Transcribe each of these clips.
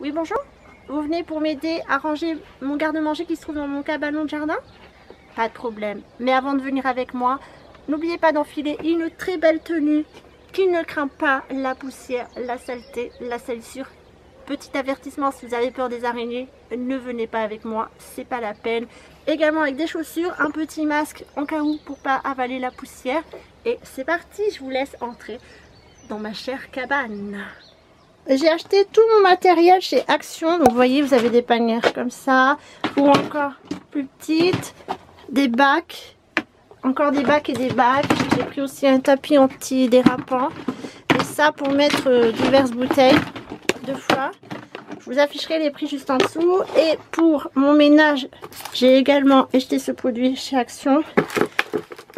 Oui, bonjour. Vous venez pour m'aider à ranger mon garde-manger qui se trouve dans mon cabanon de jardin? Pas de problème. Mais avant de venir avec moi, n'oubliez pas d'enfiler une très belle tenue qui ne craint pas la poussière, la saleté, la salissure. Petit avertissement, si vous avez peur des araignées, ne venez pas avec moi, c'est pas la peine. Également avec des chaussures, un petit masque en cas où pour pas avaler la poussière. Et c'est parti, je vous laisse entrer dans ma chère cabane. J'ai acheté tout mon matériel chez Action. Donc vous voyez, vous avez des panières comme ça, ou encore plus petites, des bacs, encore des bacs et des bacs. J'ai pris aussi un tapis anti-dérapant. Et ça pour mettre diverses bouteilles deux fois. Je vous afficherai les prix juste en dessous. Et pour mon ménage, j'ai également acheté ce produit chez Action.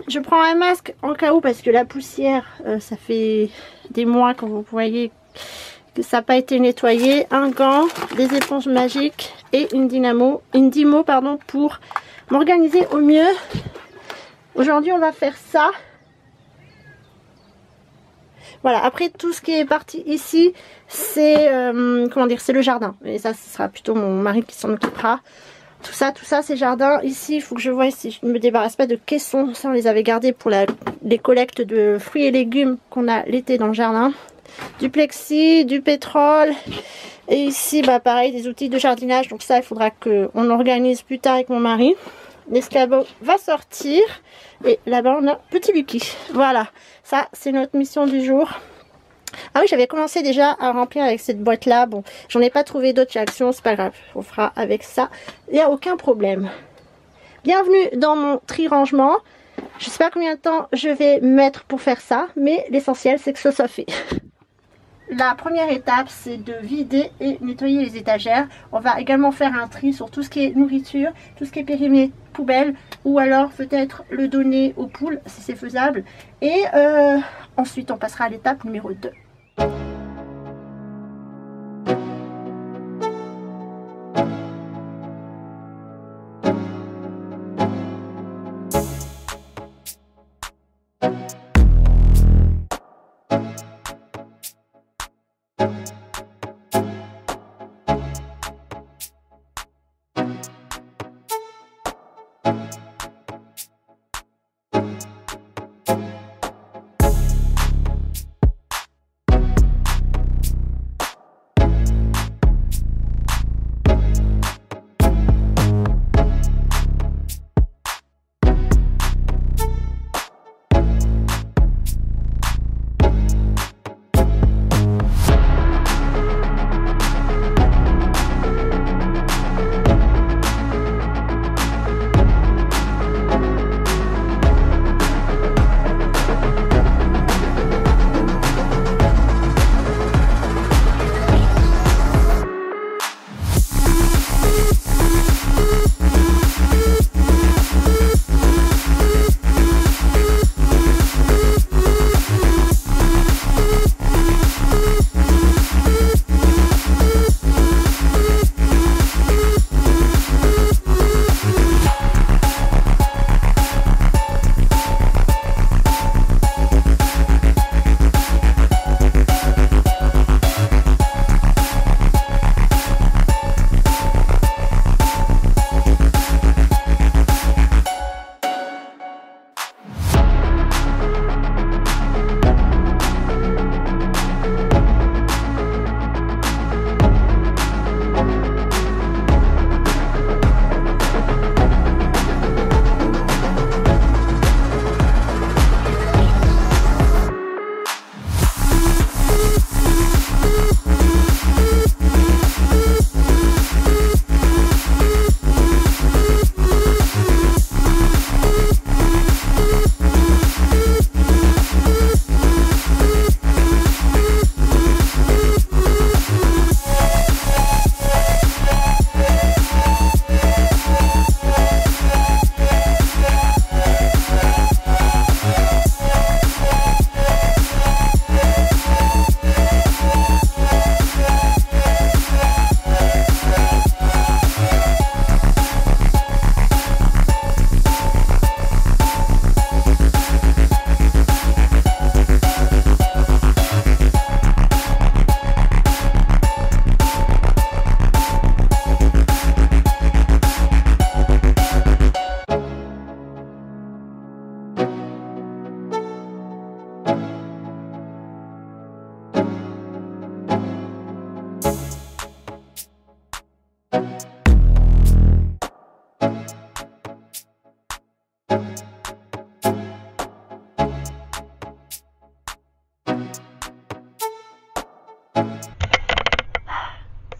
Je prends un masque en cas où, parce que la poussière, ça fait des mois que vous voyez que ça n'a pas été nettoyé. Un gant, des éponges magiques et une Dymo pour m'organiser au mieux. Aujourd'hui, on va faire ça. Voilà, après tout ce qui est parti ici, c'est comment dire, c'est le jardin. Et ça, ce sera plutôt mon mari qui s'en occupera. Tout ça, c'est jardin. Ici, il faut que je voie si je ne me débarrasse pas de caissons. Ça, on les avait gardés pour les collectes de fruits et légumes qu'on a l'été dans le jardin. Du plexi, du pétrole. Et ici, bah pareil, des outils de jardinage. Donc ça, il faudra qu'on organise plus tard avec mon mari. L'escabeau va sortir. Et là-bas, on a petit Lucky. Voilà, ça, c'est notre mission du jour. Ah oui, j'avais commencé déjà à remplir avec cette boîte là. Bon, j'en ai pas trouvé d'autres chez Action, c'est pas grave, on fera avec ça, il n'y a aucun problème. Bienvenue dans mon tri-rangement. Je sais pas combien de temps je vais mettre pour faire ça, mais l'essentiel c'est que ce soit fait. La première étape, c'est de vider et nettoyer les étagères. On va également faire un tri sur tout ce qui est nourriture, tout ce qui est périmé poubelle, ou alors peut-être le donner aux poules si c'est faisable. Et ensuite, on passera à l'étape numéro 2.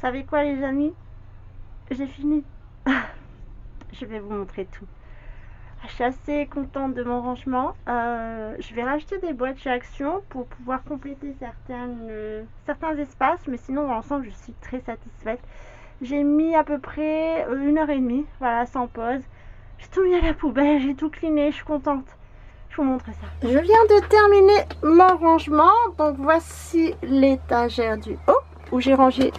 savez quoi les amis? J'ai fini. Je vais vous montrer tout. Je suis assez contente de mon rangement. Je vais racheter des boîtes chez Action pour pouvoir compléter certains espaces. Mais sinon, dans l'ensemble, je suis très satisfaite. J'ai mis à peu près 1h30, voilà, sans pause. J'ai tout mis à la poubelle, j'ai tout cleané, je suis contente. Je vous montre ça. Je viens de terminer mon rangement. Donc voici l'étagère du haut où j'ai rangé...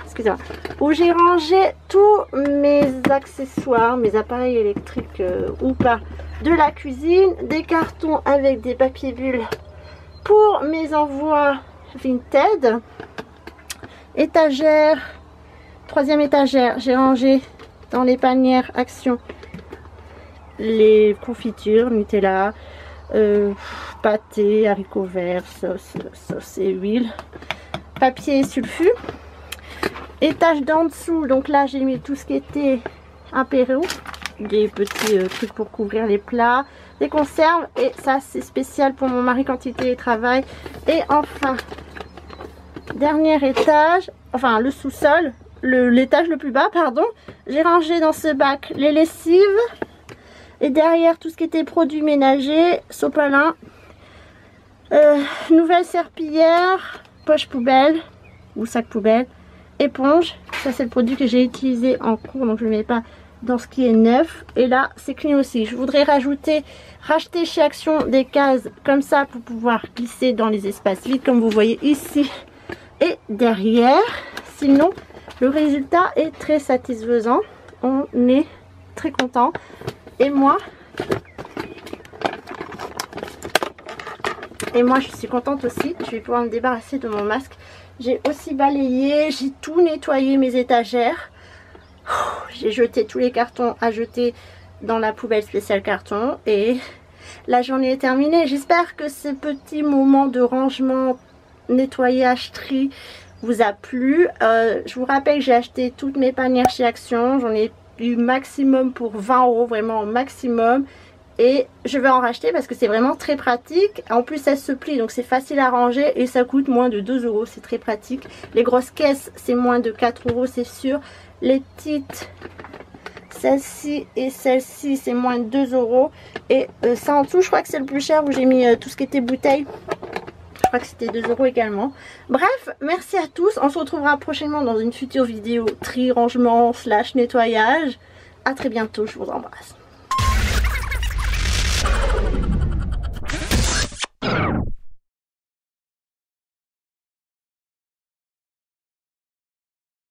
Excusez-moi, où j'ai rangé tous mes accessoires, mes appareils électriques ou pas de la cuisine, des cartons avec des papiers bulles pour mes envois Vinted, étagère, troisième étagère, j'ai rangé dans les panières Action les confitures, Nutella, pâté, haricots verts, sauce et huile, papier sulfu. Étage d'en dessous, donc là j'ai mis tout ce qui était apéro, des petits trucs pour couvrir les plats, des conserves, et ça c'est spécial pour mon mari quand il télétravaille. Et enfin, dernier étage, enfin le sous-sol, l'étage le plus bas, pardon, j'ai rangé dans ce bac les lessives, et derrière tout ce qui était produits ménagers, sopalin, nouvelle serpillière, poche poubelle ou sac poubelle, éponge, ça c'est le produit que j'ai utilisé en cours, donc je ne le mets pas dans ce qui est neuf. Et là c'est clean aussi. Je voudrais racheter chez Action des cases comme ça pour pouvoir glisser dans les espaces vides comme vous voyez ici et derrière. Sinon le résultat est très satisfaisant, on est très content. Et moi je suis contente aussi. Je vais pouvoir me débarrasser de mon masque. J'ai aussi balayé, j'ai tout nettoyé mes étagères. J'ai jeté tous les cartons à jeter dans la poubelle spéciale carton. Et la journée est terminée. J'espère que ce petit moment de rangement, nettoyage, tri vous a plu. Je vous rappelle que j'ai acheté toutes mes panières chez Action. J'en ai eu maximum pour 20 €, vraiment au maximum. Et je vais en racheter parce que c'est vraiment très pratique. En plus, elle se plie, donc c'est facile à ranger et ça coûte moins de 2 €. C'est très pratique. Les grosses caisses, c'est moins de 4 € c'est sûr. Les petites, celle-ci et celle-ci, c'est moins de 2 €. Et ça en dessous, je crois que c'est le plus cher où j'ai mis tout ce qui était bouteille. Je crois que c'était 2 € également. Bref, merci à tous. On se retrouvera prochainement dans une future vidéo tri, rangement / nettoyage. À très bientôt, je vous embrasse.